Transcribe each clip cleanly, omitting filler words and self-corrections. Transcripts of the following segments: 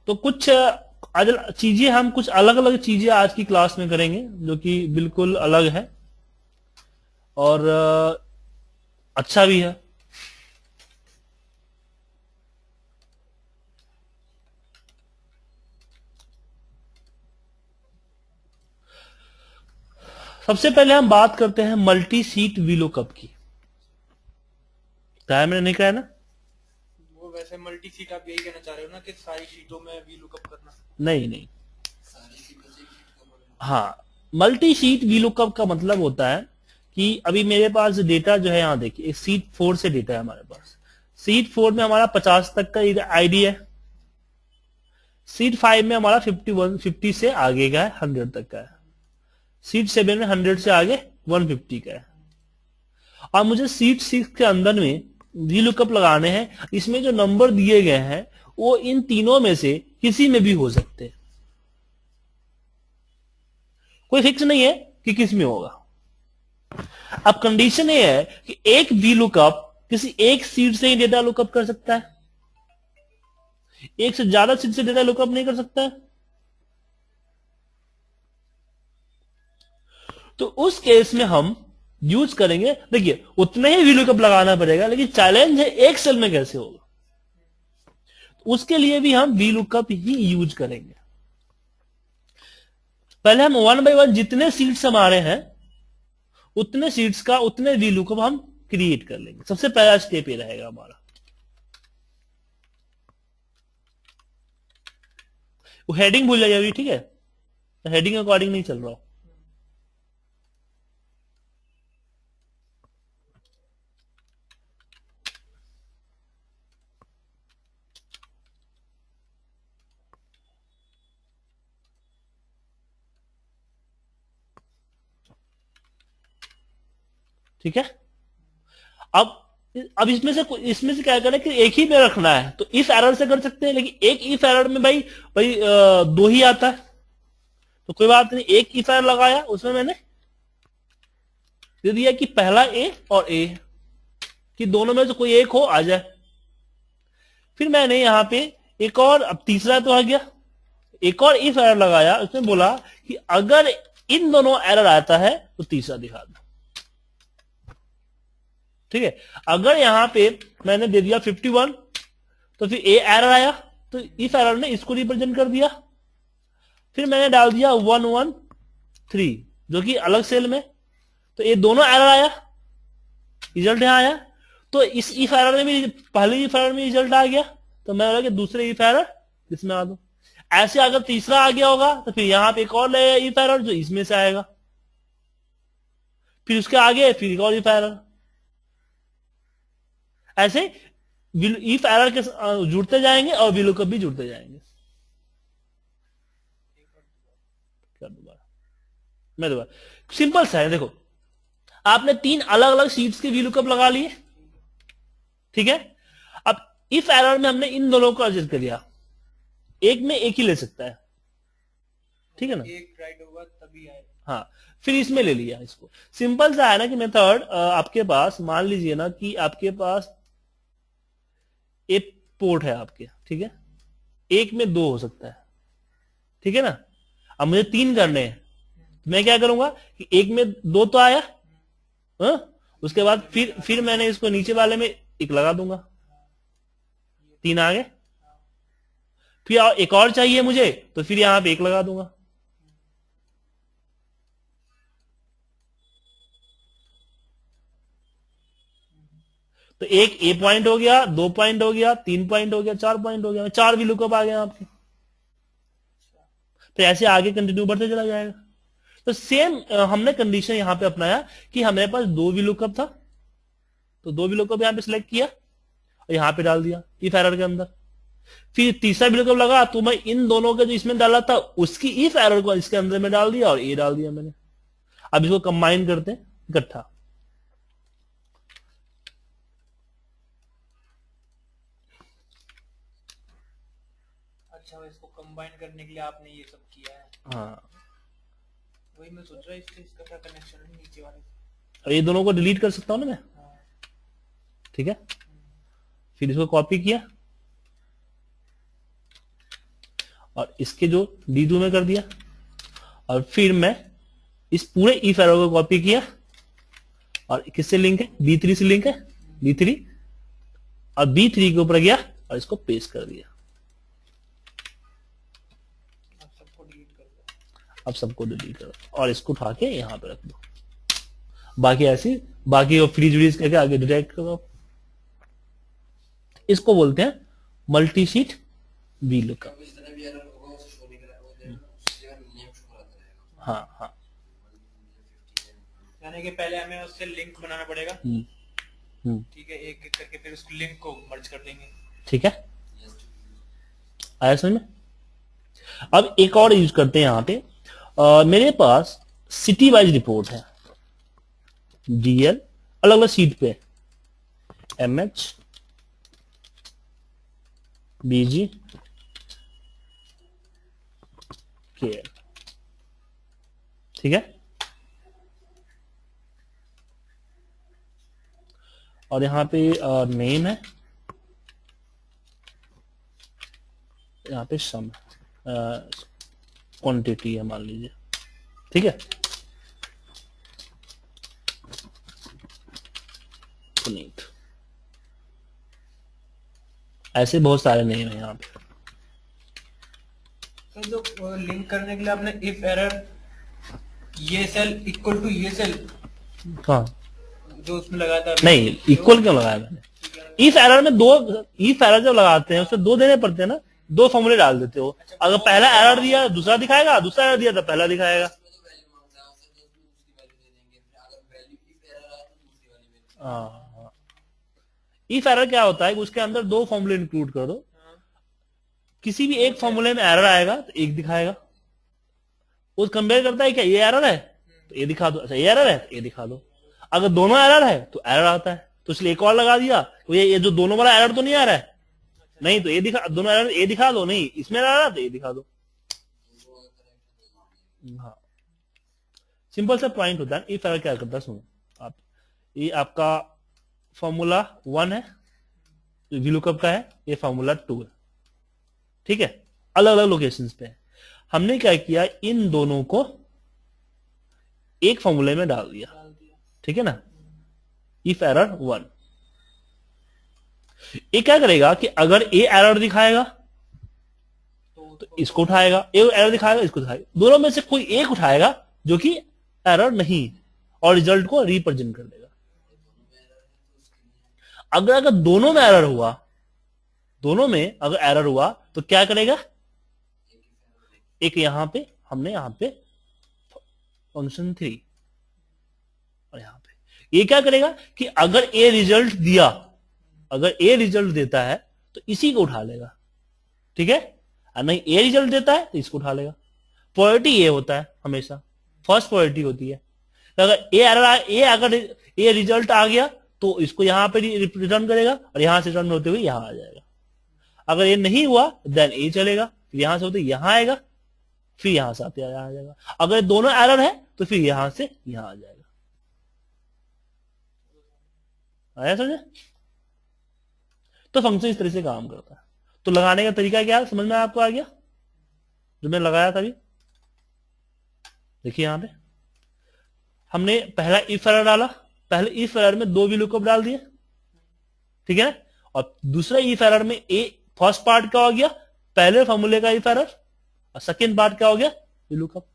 तो कुछ आज चीजें हम कुछ अलग अलग चीजें आज की क्लास में करेंगे जो कि बिल्कुल अलग है और अच्छा भी है। सबसे पहले हम बात करते हैं मल्टी सीट वीलुकअप की। क्या मैंने नहीं कहा ना? वो वैसे मल्टी सीट आप यही कहना चाह रहे हो ना कि सारी सीटों में वी लुकअप करना? नहीं नहीं, हाँ, मल्टी शीट वीलुकअप का मतलब होता है कि अभी मेरे पास डेटा जो है, यहाँ देखिए सीट 4 से डेटा है हमारे पास। सीट 4 में हमारा 50 तक का आईडी है। सीट 5 में हमारा 50 से आगे का है, 100 तक का है। सीट 7 में 100 से आगे 150 का है। और मुझे सीट 6 के अंदर में वीलुकअप लगाने हैं। इसमें जो नंबर दिए गए हैं वो इन तीनों में से किसी में भी हो सकते हैं, कोई फिक्स नहीं है कि किस में होगा। अब कंडीशन ये है कि एक वी लुकअप किसी एक सीट से ही डेटा लुकअप कर सकता है, एक से ज्यादा सीट से डेटा लुकअप नहीं कर सकता है। तो उस केस में हम यूज करेंगे, देखिए उतने ही वी लुकअप लगाना पड़ेगा, लेकिन चैलेंज है एक सेल में कैसे होगा। उसके लिए भी हम वी लुकअप ही यूज करेंगे। पहले हम 1 बाय 1 जितने सीट्स हमारे हैं उतने सीट्स का उतने वी लुकअप हम क्रिएट कर लेंगे। सबसे पहला स्टेप ये रहेगा हमारा। वो हेडिंग भूल जाइए अभी, ठीक है? हेडिंग अकॉर्डिंग नहीं चल रहा हो। ठीक है? अब इसमें से क्या करें कि एक ही में रखना है तो इफ एरर से कर सकते हैं, लेकिन एक इफ एरर में भाई भाई दो ही आता है, तो कोई बात नहीं। एक इफ एरर लगाया, उसमें मैंने दे दिया कि पहला ए और ए कि दोनों में से कोई एक हो आ जाए। फिर मैंने यहां पे एक और, अब तीसरा तो आ गया, एक और इफ एरर लगाया, उसमें बोला कि अगर इन दोनों एरर आता है तो तीसरा दिखा दो। ठीक है? अगर यहां पे मैंने दे दिया 51 तो फिर ए एरर आया तो इफ एरर ने इसको रिप्रेजेंट कर दिया। फिर मैंने डाल दिया 113 जो कि अलग सेल में, तो ये दोनों एरर आया, रिजल्ट यहां आया। तो इस इफ एरर में भी, पहले इफ एरर में रिजल्ट आ गया, तो मैं बोला कि दूसरे इफ एरर इसमें आ दो। ऐसे अगर तीसरा आ गया होगा तो फिर यहां पे एक और ले इफ एरर जो इसमें से आएगा, फिर उसके आगे फिर एक और इफ एरर। ऐसे इफ एरर के जुड़ते जाएंगे और वीलुकअप भी जुड़ते जाएंगे। मैं दोबारा सिंपल सा है, देखो आपने 3 अलग अलग शीट्स के वीलुकअप लगा लिए। ठीक है? अब इफ एरर में हमने इन दोनों को एडजस्ट कर दिया, एक में एक ही ले सकता है। ठीक है ना? एक राइट होगा तभी आएगा। हाँ, फिर इसमें ले लिया इसको। सिंपल सा है ना कि मेथड, आपके पास मान लीजिए ना कि आपके पास एक पोर्ट है आपके, ठीक है? एक में 2 हो सकता है, ठीक है ना? अब मुझे 3 करने हैं, तो मैं क्या करूंगा कि एक में 2 तो आया, हाँ? उसके बाद फिर मैंने इसको नीचे वाले में एक लगा दूंगा, 3 आ गए। फिर एक और चाहिए मुझे तो फिर यहां पे एक लगा दूंगा। तो एक ए पॉइंट हो गया, 2 पॉइंट हो गया, 3 पॉइंट हो गया, 4 पॉइंट हो गया, 4 भी लुकअप आ गए आपके। तो ऐसे आगे कंटिन्यू बढ़ते चला जाएगा। तो सेम हमने कंडीशन यहां पे अपनाया कि हमारे पास 2 भी लुकअप था, तो 2 भी लुकअप यहां पे सिलेक्ट किया और यहां पे डाल दिया इफ एरर के अंदर। फिर तीसरा भी लुकअप लगा तो मैं इन दोनों के जो इसमें डाला था उसकी इफ एरर को इसके अंदर में डाल दिया और ये डाल दिया मैंने। अब इसको कंबाइन करते हैं इकट्ठा। अच्छा, इसको कंबाइन करने के लिए आपने ये सब किया है? हाँ, वही मैं सोच रहा हूँ इसका क्या कनेक्शन है नीचे वाले से? और ये दोनों को डिलीट कर सकता हूं ना मैं। हाँ। ठीक है? फिर इसको कॉपी किया, और इसके जो D2 में कर दिया, और फिर मैं इस पूरे इफ एरर को कॉपी किया, और किससे लिंक है, B3 से लिंक है, B3, और B3 के ऊपर गया और इसको पेस्ट कर दिया। अब सबको डिलीट करो और इसको उठा के यहां पे रख दो। बाकी ऐसी बाकी फ्रीज व्रीज करके आगे डिटेक्ट करो। इसको बोलते हैं मल्टी शीट वी लुकअप। हाँ हाँ, यानी कि पहले हमें उससे लिंक बनाना पड़ेगा, ठीक है, एक एक करके, फिर उस लिंक को मर्ज कर देंगे। ठीक है, आया समझ में। अब एक और यूज करते हैं यहां पे। मेरे पास सिटी वाइज रिपोर्ट है, डीएल अलग अलग सीट पे, एमएच, बीजी, केएल, ठीक है। और यहां पे नेम है, यहाँ पे सम क्वांटिटी है मान लीजिए, ठीक है। पुनीत, ऐसे बहुत सारे नेम है यहाँ पे। तो जो लिंक करने के लिए आपने इफ एरर ये सेल इक्वल टू ये सेल, हाँ, जो उसमें लगाया था, नहीं इक्वल क्यों लगाया मैंने? इफ एरर में दो, इफ एरर जब लगाते हैं उसमें दो देने पड़ते हैं ना, दो फॉर्मूले डाल देते हो। अगर पहला एरर दिया दूसरा दिखाएगा, दूसरा एरर दिया तो पहला दिखाएगा। इफ एरर क्या होता है कि उसके अंदर दो फॉर्मूले इंक्लूड कर दो, किसी भी एक फॉर्मूले में एरर आएगा तो एक दिखाएगा। वो कंपेयर करता है क्या ये एरर है तो ये दिखा दो, अच्छा ये एरर है तो ये दिखा दो। अगर दोनों एरर है तो एरर आता है, तो इसलिए एक और लगा दिया, तो ये जो दोनों वाला एरर तो नहीं आ रहा है, नहीं तो ये दिखा, दोनों एरर ये दिखा दो, नहीं इसमें एरर आ रहा तो ये दिखा दो। हाँ, सिंपल सा पॉइंट होता है। इफ एरर क्या करता है सुनो आप, ये आपका फॉर्मूला 1 है जो वीलुकअप का है, ये फॉर्मूला 2 है, ठीक है, अलग अलग लोकेशंस पे है। हमने क्या किया, इन दोनों को एक फॉर्मूले में डाल दिया, ठीक है ना। इफ एरर 1, ये क्या करेगा कि अगर ए एरर दिखाएगा तो इसको उठाएगा, ए एरर दिखाएगा इसको दिखाएगा, दोनों में से कोई एक उठाएगा जो कि एरर नहीं, और रिजल्ट को रिप्रेजेंट कर देगा। अगर दोनों में एरर हुआ, दोनों में अगर एरर हुआ तो क्या करेगा, एक यहां पे हमने यहां पे फंक्शन 3, और यहां पे ये क्या करेगा कि अगर ए रिजल्ट दिया, अगर ए रिजल्ट देता है तो इसी को उठा लेगा, ठीक है, और नहीं ए रिजल्ट देता है तो इसको उठा लेगा। प्रायोरिटी ये होता है हमेशा, फर्स्ट प्रायोरिटी होती है। तो अगर ए एरर, ए अगर ए रिजल्ट आ गया तो इसको यहां पे रिटर्न करेगा, और यहां से रिटर्न होते हुए यहां आ जाएगा। अगर ये नहीं हुआ देन ए चलेगा, फिर यहां से होते यहां आएगा, फिर यहां से आते आ जाएगा। अगर दोनों एरर है तो फिर यहां से यहां आ जाएगा। आया समझे? तो फंक्शन इस तरह से काम करता है। तो लगाने का तरीका क्या है, समझ में आपको आ गया जो मैंने लगाया था अभी? देखिए यहां पे हमने पहला इफ एरर डाला, पहले इफ एरर में दो वीलुकअप डाल दिए, ठीक है, और दूसरे इफ एरर में ए फर्स्ट पार्ट क्या हो गया, पहले फॉर्मूले का इफ एरर, और सेकेंड पार्ट क्या हो गया, वीलुकअप।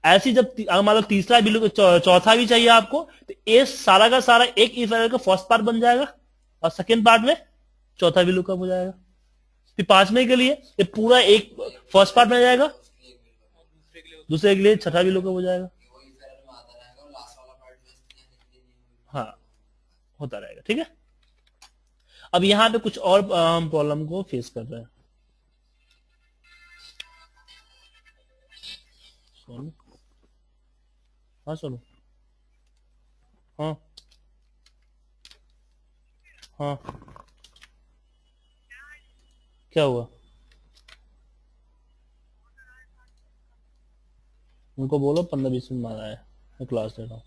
ऐसी जब मान लो तीसरा वीलुकअप, चौथा भी चाहिए आपको, तो ए सारा का सारा एक इफ एरर का फर्स्ट पार्ट बन जाएगा, और सेकेंड पार्ट में चौथा वीलुकअप हो जाएगा। फिर पांचवें के लिए ये पूरा एक फर्स्ट पार्ट में जाएगा, दूसरे के लिए छठा वीलुकअप हो जाएगा। हाँ, होता रहेगा, ठीक है। अब यहां पे कुछ और हम प्रॉब्लम को फेस कर रहे हैं। हाँ सुनो, हाँ हाँ, क्या हुआ? उनको बोलो 15-20 मिनट बाद आए, मैं क्लास ले रहा हूँ।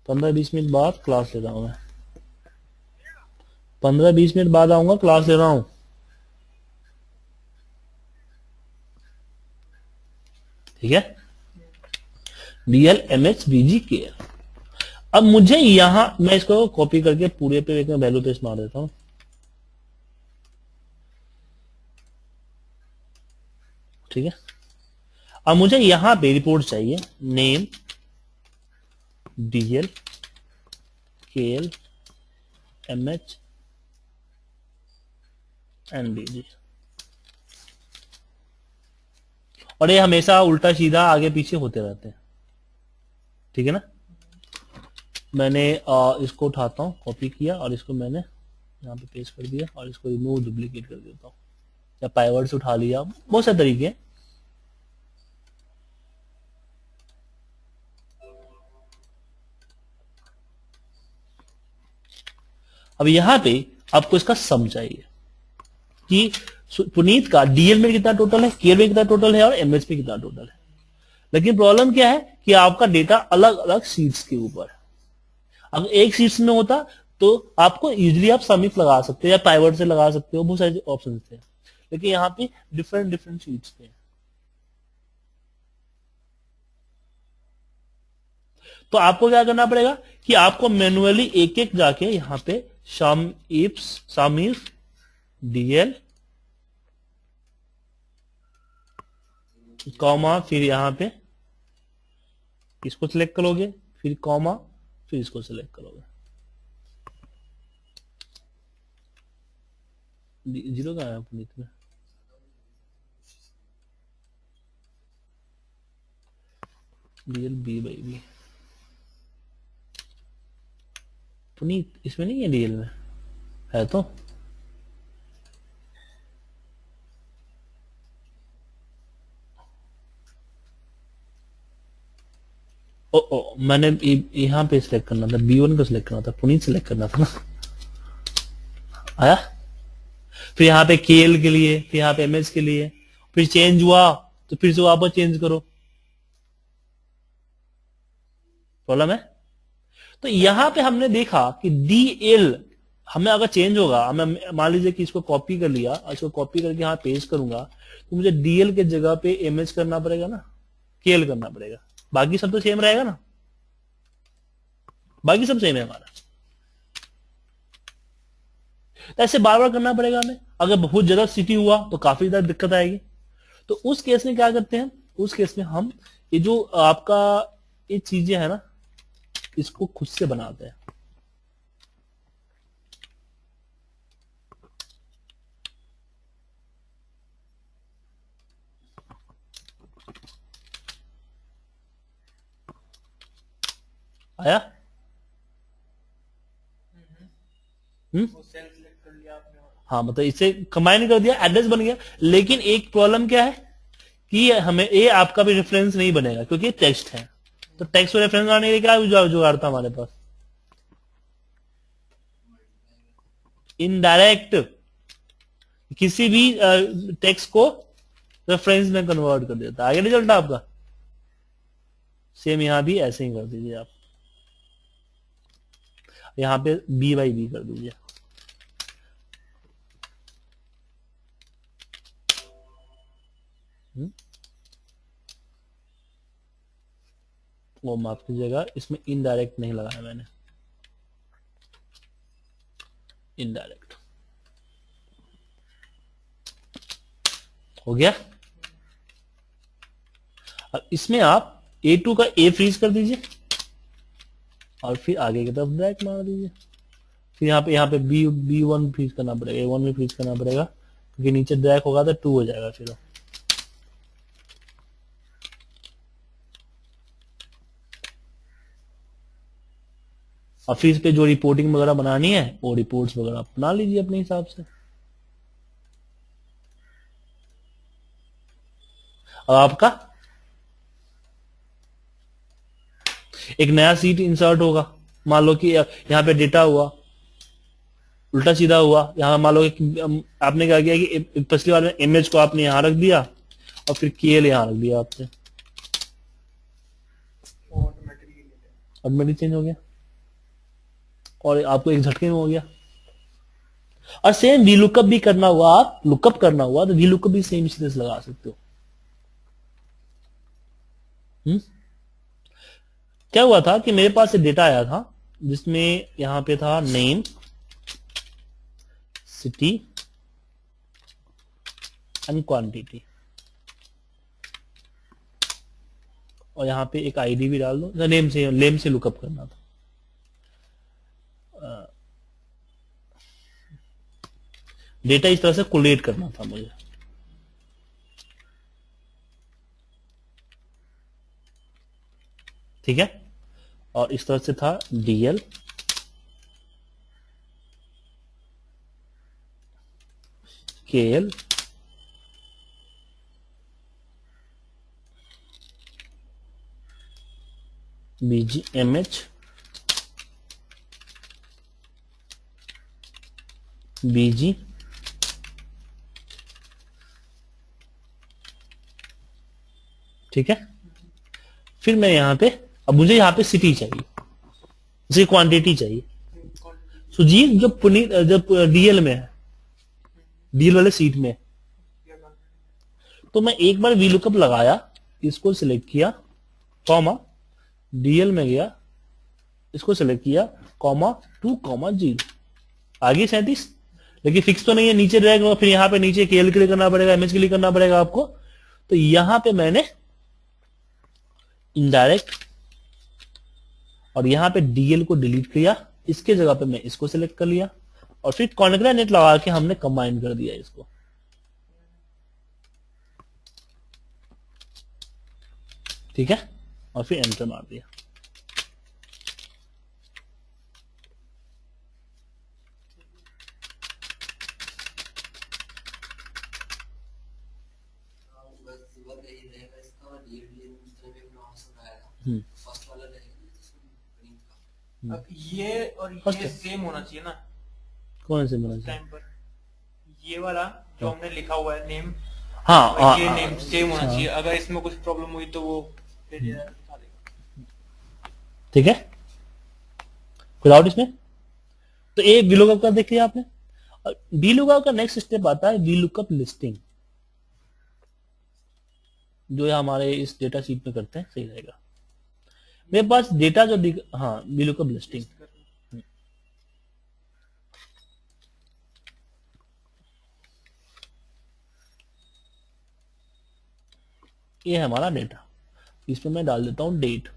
15-20 मिनट बाद क्लास ले रहा हूँ मैं, 15-20 मिनट बाद आऊंगा, क्लास ले रहा हूँ। ठीक है, DL MH VG KL। अब मुझे यहां मैं इसको कॉपी करके पूरे पे एक वैल्यू पेस्ट मार देता हूं। ठीक है, अब मुझे यहां पे रिपोर्ट चाहिए, name DL KL MH and BG। और ये हमेशा उल्टा सीधा आगे पीछे होते रहते हैं। ठीक है ना, मैंने इसको उठाता हूं, कॉपी किया और इसको मैंने यहाँ पे पेस्ट कर दिया और इसको रिमूव डुप्लीकेट कर देता हूं, या पाइवर्ड से उठा लिया, बहुत सारे तरीके हैं। अब यहां पे आपको इसका सम चाहिए कि पुनीत का डीएल में कितना टोटल है, केएल में कितना टोटल है और एमएच में कितना टोटल है। लेकिन प्रॉब्लम क्या है कि आपका डेटा अलग अलग सीट्स के ऊपर है। अगर एक सीट्स में होता तो आपको इजीली आप समिफ लगा सकते हो या पाइवर्ड से लगा सकते हो, बहुत सारे ऑप्शन थे। लेकिन यहाँ पे डिफरेंट डिफरेंट सीट्स पे, तो आपको क्या करना पड़ेगा कि आपको मैनुअली एक एक जाके यहाँ पे समिफ डीएल कॉमा, फिर यहां पे इसको सिलेक्ट करोगे, फिर कॉमा, फिर इसको सिलेक्ट करोगे। जीरो का है पुनीत में, डीएल B/B पुनीत इसमें नहीं है, डीएल में है तो मैंने यहाँ पे सिलेक्ट करना था, B1 को सिलेक्ट करना था, पुनीत सिलेक्ट करना था ना। आया, फिर यहाँ पे केएल के लिए, फिर यहाँ पे एमएच के लिए, फिर चेंज हुआ तो फिर से वापस चेंज करो, प्रॉब्लम है। तो यहां पे हमने देखा कि डीएल हमें अगर चेंज होगा, हमें मान लीजिए कि इसको कॉपी कर लिया, इसको कॉपी करके यहाँ पेस्ट करूंगा, तो मुझे डीएल के जगह पे एमएच करना पड़ेगा ना, केएल करना पड़ेगा। बाकी सब तो सेम रहेगा ना, बाकी सब सेम है हमारा। ऐसे बार बार करना पड़ेगा हमें। अगर बहुत ज्यादा सिटी हुआ तो काफी ज्यादा दिक्कत आएगी। तो उस केस में क्या करते हैं, उस केस में हम ये जो आपका ये चीजें है ना, इसको खुद से बनाते हैं। आया, हाँ, मतलब इसे कंबाइन कर दिया, एड्रेस बन गया। लेकिन एक प्रॉब्लम क्या है कि हमें ये आपका भी रेफरेंस नहीं बनेगा क्योंकि टेक्स्ट है। तो टेक्स्ट को रेफरेंस आने के लिए क्या जुगाड़ था हमारे पास, इनडायरेक्ट किसी भी टेक्स्ट को रेफरेंस में कन्वर्ट कर देता। आगे रिजल्ट आपका सेम यहां भी ऐसे ही कर दीजिए आप, यहां पे B/B कर दीजिए। वो माफ कीजिएगा, इसमें इनडायरेक्ट नहीं लगाया मैंने, इनडायरेक्ट हो गया। अब इसमें आप A2 का A फ्रीज कर दीजिए और फिर आगे की तरफ ड्रैग मार दीजिए। फिर यहाँ पे B1 फ्रीज करना पड़ेगा, A1 भी फ्रीज करना पड़ेगा क्योंकि नीचे ड्रैग होगा तो 2 हो जाएगा फिर। और फिर इस पे जो रिपोर्टिंग वगैरह बनानी है वो रिपोर्ट्स वगैरह बना लीजिए अपने हिसाब से। अब आपका एक नया सीट इंसर्ट होगा। मान लो कि यहाँ पे डेटा हुआ, उल्टा सीधा हुआ। यहाँ मान लो कि आपने क्या किया कि पिछली बार में इमेज को आपने यहाँ रख दिया और फिर केएल यहाँ रख दिया आपने, ऑटोमेटिक चेंज हो गया और आपको एक झटके में हो गया। और सेम वी लुकअप भी करना हुआ, आप लुकअप करना हुआ तो वी लुकअप भी सेम इसी तरह से लगा सकते हो। क्या हुआ था कि मेरे पास एक डेटा आया था जिसमें यहां पे था नेम, सिटी एंड क्वांटिटी, और यहां पे एक आईडी भी डाल दो, नेम से लुकअप करना था। डेटा इस तरह से कोलेट करना था मुझे। ठीक है, और इस तरह से था डीएल, केएल, बीजी, एमएच, बीजी, ठीक है। फिर मैं यहां पे, अब मुझे यहां पे सिटी चाहिए, मुझे क्वांटिटी चाहिए। सुजीत जो पुनीत जब डीएल में है, डीएल वाले सीट में, तो मैं एक बार वीलुकअप लगाया, इसको सिलेक्ट किया, कॉमा, डीएल में गया, इसको सिलेक्ट किया, कॉमा 2,0, आगे 37, लेकिन फिक्स तो नहीं है, नीचे रहेगा, फिर यहां पे नीचे केएल के लिए करना पड़ेगा, एमएच के लिए करना पड़ेगा आपको। तो यहां पे मैंने इनडायरेक्ट और यहां पे डीएल को डिलीट किया, इसके जगह पे मैं इसको सिलेक्ट कर लिया, और फिर कॉन्ग्रेनेट लगा के हमने कंबाइन कर दिया इसको। ठीक है, और फिर एंटर मार दिया। अब ये और ये सेम होना चाहिए ना कौन से होना चाहिए टाइम पर, ये वाला जो हमने लिखा हुआ है नेम, हाँ, ये नेम सेम होना चाहिए। अगर इसमें कुछ प्रॉब्लम हुई तो वो फिर दिखा देगा। ठीक है, कोई डाउट इसमें? तो ए वीलुकअप का देखिए आपने, और वीलुकअप का नेक्स्ट स्टेप आता है वीलुकअप लिस्टिंग, जो ये हमारे इस डेटा शीट में करते हैं, सही रहेगा। मेरे पास डेटा जो हाँ, वीलुकअप लिस्टिंग, ये है हमारा डेटा, इसमें मैं डाल देता हूं डेट।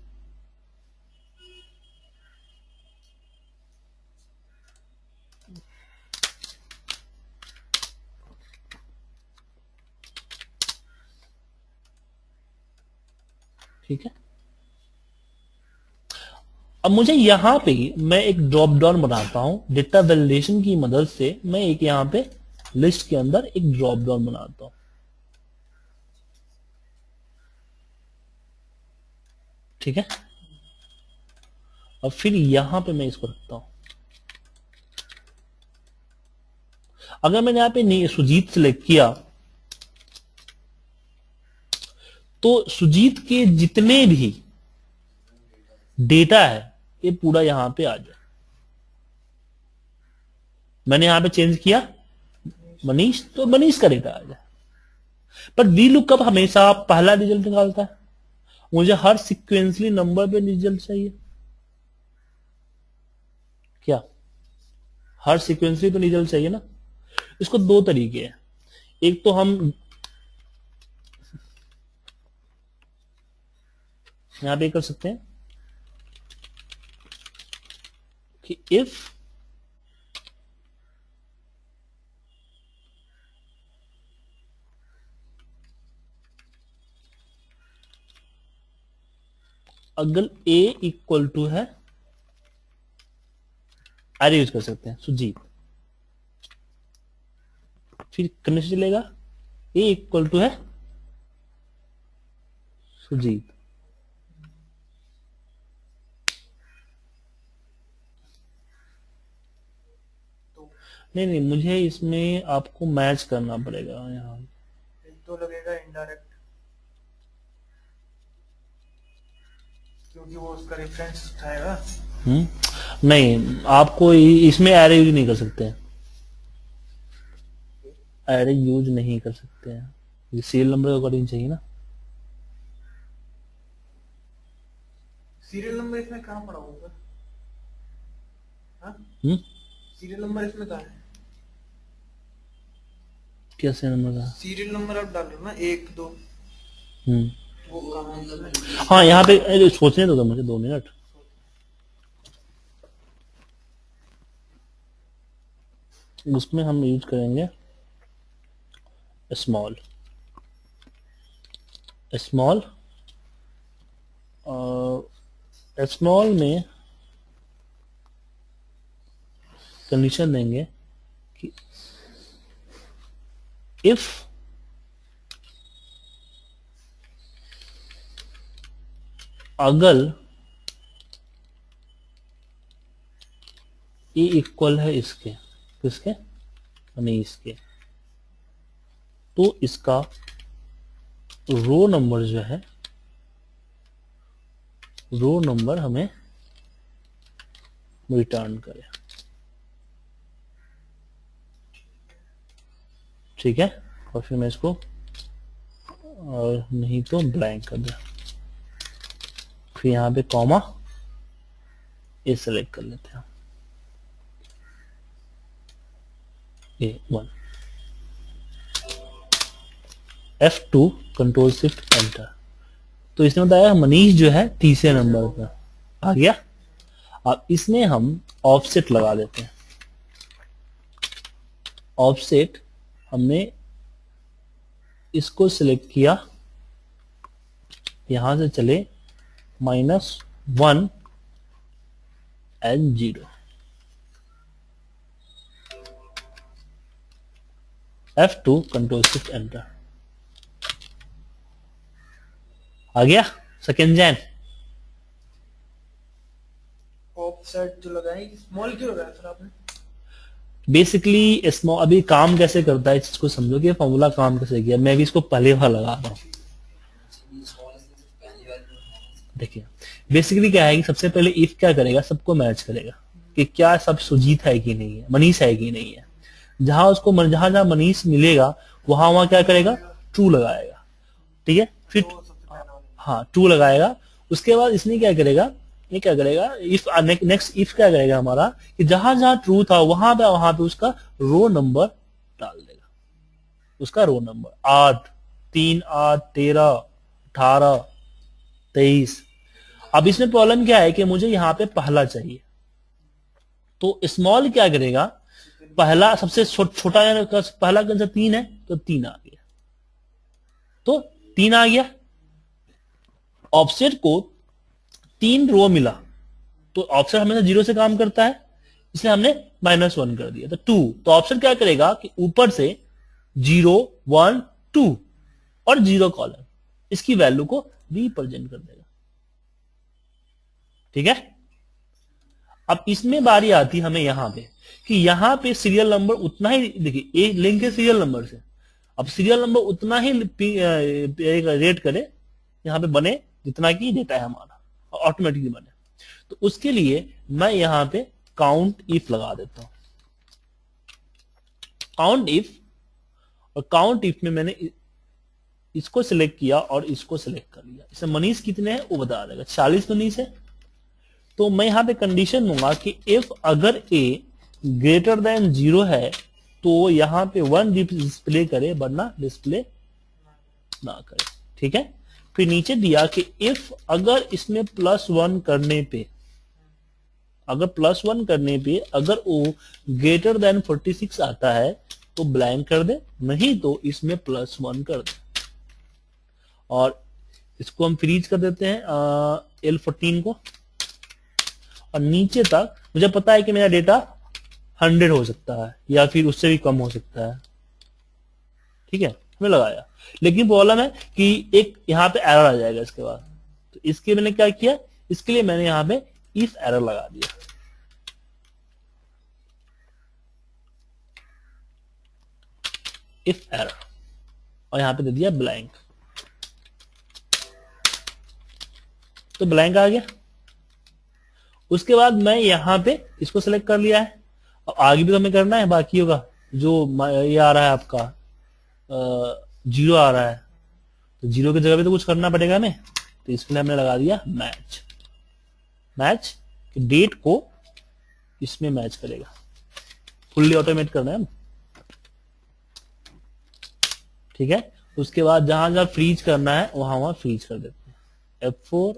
ठीक है, अब मुझे यहां पे मैं एक ड्रॉप डाउन बनाता हूं डेटा वैलिडेशन की मदद से, मैं एक यहां पे लिस्ट के अंदर एक ड्रॉप डाउन बनाता हूं। ठीक है, और फिर यहां पे मैं इसको रखता हूं। अगर मैंने यहां पे सुजीत सिलेक्ट किया, तो सुजीत के जितने भी डेटा है ये पूरा यहां पे आ जाए। मैंने यहां पे चेंज किया मनीष, तो मनीष का डेटा आ जाए। पर वीलुकअप हमेशा पहला रिजल्ट निकालता है, मुझे हर सिक्वेंसली नंबर पे रिजल्ट चाहिए क्या? हर सिक्वेंसली तो रिजल्ट चाहिए ना। इसको दो तरीके हैं, एक तो हम यहां पे कर सकते हैं कि इफ अगर ए इक्वल टू है, अरे यूज कर सकते हैं सुजीत, फिर करने से चलेगा ए इक्वल टू है सुजीत, नहीं नहीं, मुझे इसमें आपको मैच करना पड़ेगा यहाँ। तो लगेगा इनडायरेक्ट, क्योंकि वो उसका रेफरेंस उठाएगा। नहीं, आपको इसमें एरे यूज नहीं कर सकते हैं, एरे यूज नहीं कर सकते हैं, सीरियल नंबर अकॉर्डिंग चाहिए ना। सीरियल नंबर इसमें कहाँ पड़ा होगा? हाँ, सीरियल नंबर इसमें कहाँ है? कैसे नंबर का? सीरियल नंबर आप डाल रहे हो ना, 1 2, वो कहाँ है? हाँ यहाँ पे सोचने दो मुझे 2 मिनट। उसमें हम यूज करेंगे स्मॉल स्मॉल स्मॉल में कंडीशन देंगे कि इफ अगर ए इक्वल है इसके, किसके, यानी इसके, तो इसका रो नंबर जो है, रो नंबर हमें रिटर्न करे। ठीक है, और फिर मैं इसको, और नहीं तो ब्लैंक कर दे, फिर यहां पे कॉमा ए सेलेक्ट कर लेते हैं, A1, F2 control shift enter. तो इसने बताया मनीष जो है तीसरे नंबर पर आ गया। अब इसमें हम ऑफसेट लगा देते हैं। ऑफसेट हमने इसको सिलेक्ट किया, यहां से चले -1 and 0, F2 control shift enter. आ गया सेकेंड जैन। ऑफसेट जो लगाए, स्मॉल क्यों लगाया सर आपने? बेसिकली स्मॉल, अभी काम कैसे करता है इस चीज को समझो कि फॉर्मूला काम कैसे किया। मैं भी इसको पहले बार लगा रहा हूँ। देखिए बेसिकली क्या है कि सबसे पहले इफ क्या करेगा, सबको मैच करेगा कि क्या सब सुजीत है कि नहीं है, मनीष है कि नहीं है। जहां उसको जहां जहां मनीष मिलेगा वहां वहां क्या करेगा, ट्रू लगाएगा। ठीक है, फिर हाँ ट्रू लगाएगा। उसके बाद इसने क्या करेगा, ये क्या करेगा, इफ नेक्स्ट इफ क्या करेगा हमारा कि जहां जहां ट्रू था वहां पे उसका रो नंबर डाल देगा, उसका रो नंबर 8 3 8 13 18 23। अब इसमें प्रॉब्लम क्या है कि मुझे यहां पे पहला चाहिए, तो स्मॉल क्या करेगा, पहला सबसे छोटा पहला कौन सा 3 है, तो 3 आ गया, तो 3 आ गया। ऑफसेट को 3 रो मिला, तो ऑफसेट हमेशा 0 से काम करता है, इसलिए हमने -1 कर दिया, तो 2। तो ऑफसेट क्या करेगा कि ऊपर से 0 1 2 और 0 कॉलम, इसकी वैल्यू को रिप्रेजेंट कर देगा। ठीक है, अब इसमें बारी आती हमें यहां पे कि यहां पे सीरियल नंबर उतना ही, देखिए ए लिंक है सीरियल नंबर से, अब सीरियल नंबर उतना ही रेट करे यहां पे बने जितना की डेटा है हमारा, ऑटोमेटिकली बने। तो उसके लिए मैं यहां पे काउंट इफ लगा देता हूं, काउंट इफ। और काउंट इफ में मैंने इसको सिलेक्ट किया और इसको सिलेक्ट कर लिया। इसमें मनीष कितने हैं वो बता देगा, 40 मनीष है। तो मैं यहां पे कंडीशन दूंगा कि इफ अगर ए ग्रेटर देन 0 है तो यहां पे 1 डिस्प्ले करे, वरना डिस्प्ले ना करे। ठीक है, फिर नीचे दिया कि इफ अगर इसमें +1 करने पे, अगर +1 करने पे अगर वो ग्रेटर देन 46 आता है तो ब्लैंक कर दे, नहीं तो इसमें +1 कर दे। और इसको हम फ्रीज कर देते हैं L14 को, और नीचे तक मुझे पता है कि मेरा डेटा 100 हो सकता है या फिर उससे भी कम हो सकता है। ठीक है, हमने लगाया, लेकिन प्रॉब्लम है कि एक यहां पे एरर आ जाएगा इसके बाद। तो इसके मैंने क्या किया, इसके लिए मैंने यहां पे इफ एरर लगा दिया। इफ एरर, और यहां पे दे दिया ब्लैंक, तो ब्लैंक आ गया। उसके बाद मैं यहां पे इसको सेलेक्ट कर लिया है। अब आगे भी तो हमें करना है, बाकी होगा जो ये आ रहा है आपका 0 आ रहा है, तो 0 की जगह पे तो कुछ करना पड़ेगा हमें, तो इसके लिए हमने लगा दिया मैच। मैच डेट को इसमें मैच करेगा, फुल्ली ऑटोमेट करना है, ठीक है। उसके बाद जहां जहां फ्रीज करना है वहां वहां फ्रीज कर देते हैं, F4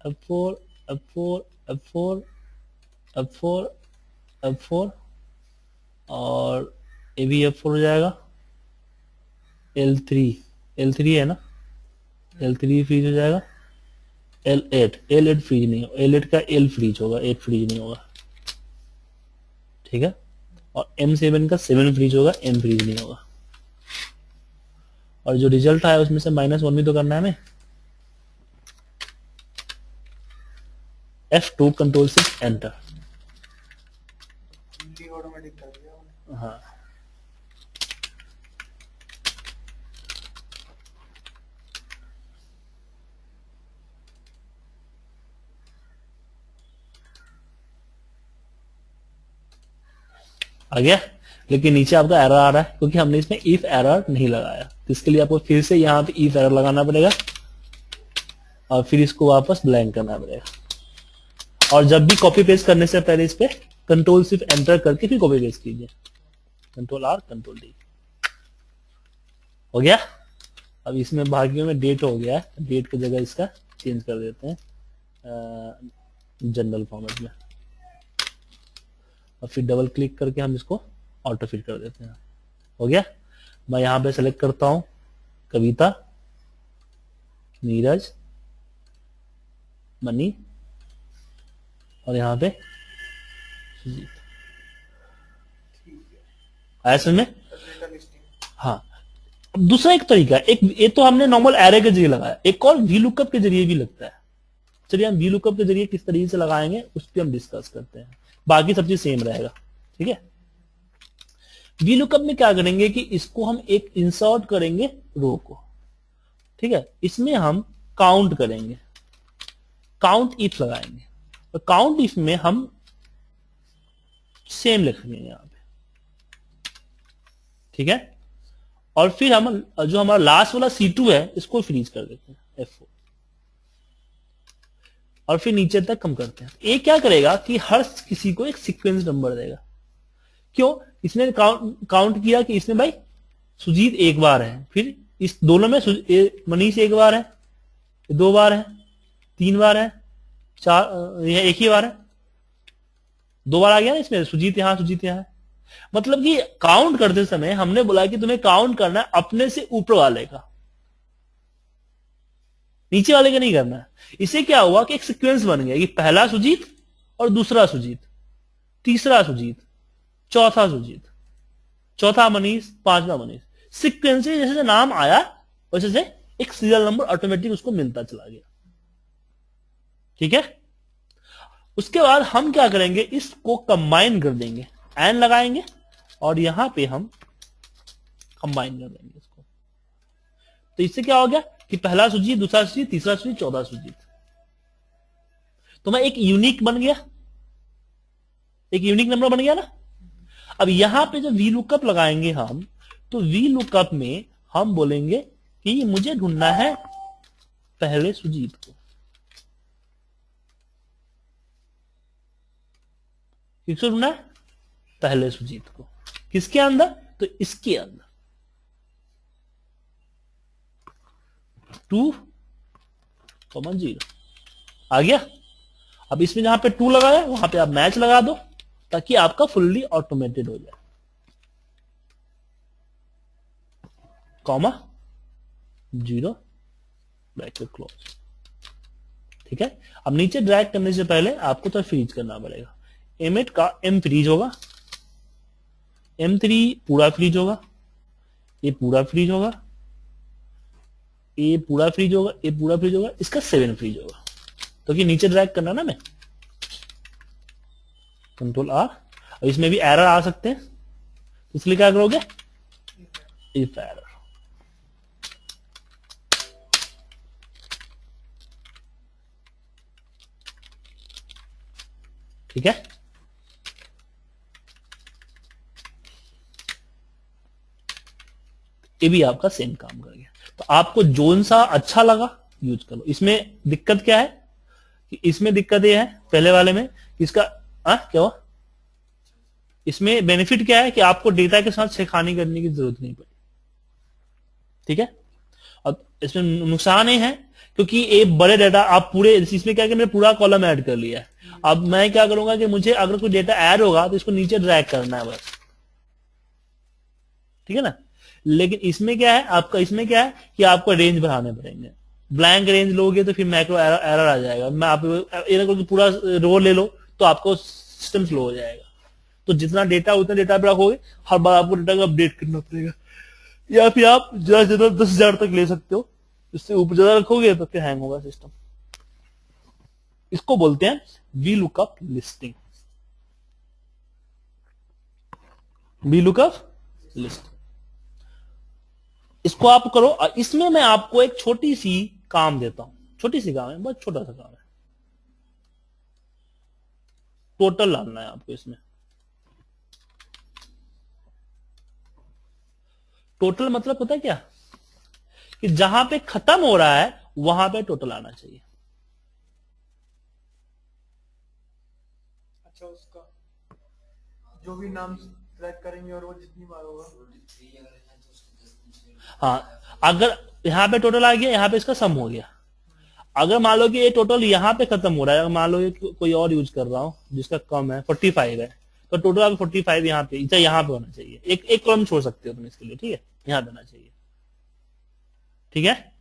F4 F4 F4 F4 F4 और ये भी F4 हो जाएगा, L3 है ना, L3 फ्रीज हो जाएगा, L8 फ्रीज नहीं होगा, L8 का L फ्रीज होगा, 8 फ्रीज नहीं होगा, ठीक है। और M7 का 7 फ्रीज होगा, M फ्रीज नहीं होगा। और जो रिजल्ट आया उसमें से -1 भी तो करना है हमें। F2 कंट्रोल से एंटर। ऑटोमेटिक कर दिया। हाँ, आ गया। लेकिन नीचे आपका एरर आ रहा है क्योंकि हमने इसमें इफ एरर नहीं लगाया, तो इसके लिए आपको फिर से यहाँ पे इफ एरर लगाना पड़ेगा और फिर इसको वापस ब्लैंक करना पड़ेगा। और जब भी कॉपी पेस्ट करने से पहले इस पे कंट्रोल सिर्फ एंटर करके फिर कॉपी पेस्ट कीजिए, कंट्रोल R कंट्रोल D। हो गया। अब इसमें भाग्यों में डेट हो गया है, डेट की जगह इसका चेंज कर देते हैं जनरल फॉर्मेट में, और फिर डबल क्लिक करके हम इसको ऑटो फिट कर देते हैं। हो गया। मैं यहां पे सेलेक्ट करता हूं कविता, नीरज, मनी और यहां पे सुजीत। ऐसे में हाँ। अब दूसरा एक तरीका है, एक ये तो हमने नॉर्मल एरे के जरिए लगाया, एक और वी लुकअप के जरिए भी लगता है। चलिए हम वी लुकअप के जरिए किस तरीके से लगाएंगे उस पर हम डिस्कस करते हैं, बाकी सब चीज सेम रहेगा, ठीक है। वी लुकअप में क्या करेंगे कि इसको हम एक इंसर्ट करेंगे रो को, ठीक है। इसमें हम काउंट करेंगे, काउंट इफ लगाएंगे, और काउंट इफ में हम सेम लिखेंगे यहां पे, ठीक है। और फिर हम जो हमारा लास्ट वाला C2 है इसको फ्रीज कर देते हैं F4, और फिर नीचे तक कम करते हैं। ये क्या करेगा कि हर किसी को एक सीक्वेंस नंबर देगा। क्यों? इसने काउंट किया कि इसमें भाई सुजीत एक बार है, फिर इस दोनों में मनीष एक बार है, 2 बार है, 3 बार है, 4, यह एक ही बार है, 2 बार आ गया ना इसमें, सुजीत यहां सुजीत यहां। मतलब कि काउंट करते समय हमने बोला कि तुम्हें काउंट करना है अपने से ऊपर वाले का, नीचे वाले का नहीं करना है। इससे क्या हुआ कि एक सीक्वेंस बन गया कि पहला सुजीत और दूसरा सुजीत, तीसरा सुजीत, चौथा सुजीत, चौथा मनीष, पांचवा मनीष। सीक्वेंस से जैसे नाम आया वैसे से एक सीरियल नंबर ऑटोमेटिक उसको मिलता चला गया, ठीक है। उसके बाद हम क्या करेंगे, इसको कंबाइन कर देंगे, एन लगाएंगे और यहां पे हम कंबाइन कर देंगे इसको। तो इससे क्या हो गया कि पहला सुजीत, दूसरा सुजीत, तीसरा सुजीत, चौथा सुजीत, तो मैं एक यूनिक बन गया, एक यूनिक नंबर बन गया ना। अब यहां पे जब वी लुकअप लगाएंगे हम, तो वी लुकअप में हम बोलेंगे कि मुझे ढूंढना है पहले सुजीत को, किसको ढूंढना है? पहले सुजीत को। किसके अंदर? तो इसके अंदर 2,0 आ गया। अब इसमें जहां पे 2 लगाया वहां पे आप मैच लगा दो ताकि आपका फुल्ली ऑटोमेटेड हो जाए, कॉमा 0 ब्रैकेट क्लोज, ठीक है। अब नीचे ड्रैग करने से पहले आपको तो फ्रीज करना पड़ेगा। M8 का M फ्रीज होगा, M3 पूरा फ्रीज होगा, ये पूरा फ्रीज होगा, ये पूरा फ्रीज होगा, ये पूरा फ्रीज होगा, इसका 7 फ्रीज होगा। तो कि नीचे ड्रैग करना ना, मैं कंट्रोल R, और इसमें भी एरर आ सकते हैं, इसलिए क्या करोगे, इफ एरर, ठीक है। ये भी आपका सेम काम कर गया। तो आपको जोन सा अच्छा लगा यूज करो। इसमें दिक्कत क्या है कि इसमें दिक्कत ये है पहले वाले में, इसका क्या हुआ, इसमें बेनिफिट क्या है कि आपको डेटा के साथ छेड़खानी करने की जरूरत नहीं पड़ी, ठीक है। अब इसमें नुकसान ये है क्योंकि एक बड़े डेटा आप पूरे, इसमें क्या है कि मैंने पूरा कॉलम ऐड कर लिया है। अब मैं क्या करूंगा कि मुझे अगर कोई डेटा ऐड होगा तो इसको नीचे ड्रैग करना है बस, ठीक है ना। लेकिन इसमें क्या है आपका, इसमें क्या है कि आपको रेंज बढ़ाने पड़ेंगे। ब्लैंक रेंज लोगे तो फिर मैक्रो एरर आ जाएगा। मैं आप पूरा रो ले लो तो आपको सिस्टम स्लो हो जाएगा। तो जितना डेटा उतना डेटा पे रखोगे, हर बार आपको डेटा को अपडेट करना पड़ेगा। या फिर आप ज्यादा से ज्यादा 10,000 तक ले सकते हो, इससे ऊपर ज्यादा रखोगे तो फिर हैंग होगा सिस्टम। इसको बोलते हैं V lookup listing, V lookup list. इसको आप करो। इसमें मैं आपको एक छोटी सी काम देता हूं, छोटी सी काम है, बहुत छोटा सा काम है। टोटल डालना है आपको इसमें। टोटल मतलब पता है क्या, कि जहां पे खत्म हो रहा है वहां पे टोटल आना चाहिए। अच्छा, उसका जो भी नाम सिलेक्ट करेंगे और वो जितनी बार होगा। हाँ, अगर यहां पे टोटल आ गया, यहां पे इसका सम हो गया। अगर मान लो कि ये टोटल यहां पे खत्म हो रहा है, अगर मान लो कि कोई और यूज कर रहा हूं जिसका कम है, 45 है, तो टोटल आपको 45 यहाँ पे होना चाहिए। एक कॉलम छोड़ सकते हो तुम इसके लिए, ठीक है, यहां देना चाहिए, ठीक है।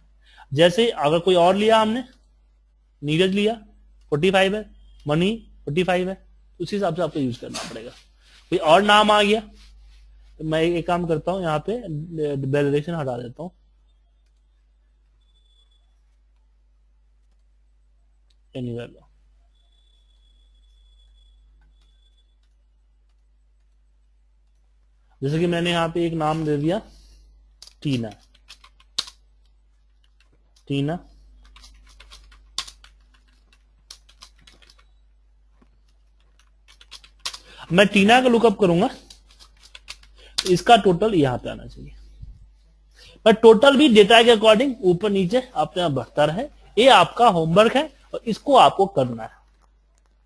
जैसे अगर कोई और लिया हमने, नीरज लिया, 45 है, मनी 45 है, उसी हिसाब से आपको यूज करना पड़ेगा। कोई और नाम आ गया तो मैं एक काम करता हूं, यहाँ पे वैलिडेशन हटा देता हूं, एनीवेयर लो। जैसे कि मैंने यहाँ पे एक नाम दे दिया टीना, टीना। मैं टीना का लुकअप करूंगा, इसका टोटल यहां पे आना चाहिए। पर टोटल भी डेटा के अकॉर्डिंग ऊपर नीचे अपने आप बढ़ता रहे। ये आपका होमवर्क है और इसको आपको करना है।